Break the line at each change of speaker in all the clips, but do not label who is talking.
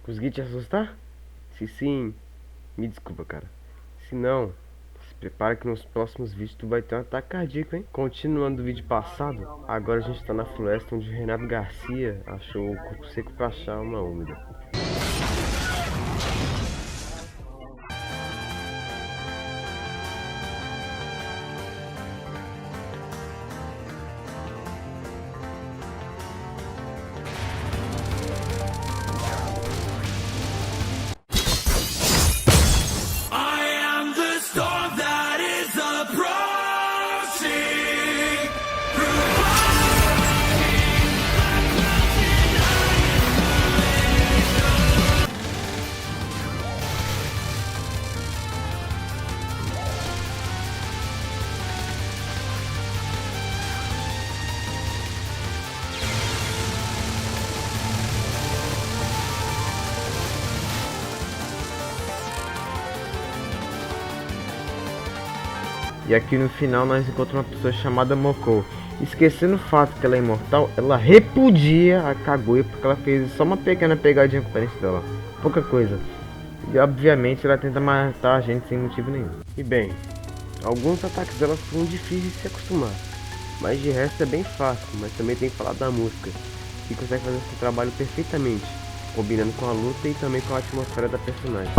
Consegui te assustar? Se sim, me desculpa, cara. Se não, se prepara que nos próximos vídeos tu vai ter um ataque cardíaco, hein? Continuando o vídeo passado, agora a gente tá na floresta onde o Renato Garcia achou o corpo seco pra achar uma úmida. E aqui no final nós encontramos uma pessoa chamada Moko. Esquecendo o fato que ela é imortal, ela repudia a Kaguya porque ela fez só uma pequena pegadinha com o parente dela. Pouca coisa. E obviamente ela tenta matar a gente sem motivo nenhum. E bem, alguns ataques dela são difíceis de se acostumar. Mas de resto é bem fácil, mas também tem que falar da música, que consegue fazer esse trabalho perfeitamente, combinando com a luta e também com a atmosfera da personagem.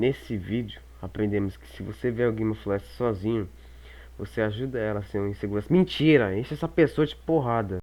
Nesse vídeo aprendemos que se você vê alguém uma floresta sozinho, você ajuda ela a ser um insegurança. Mentira, enche essa pessoa de porrada.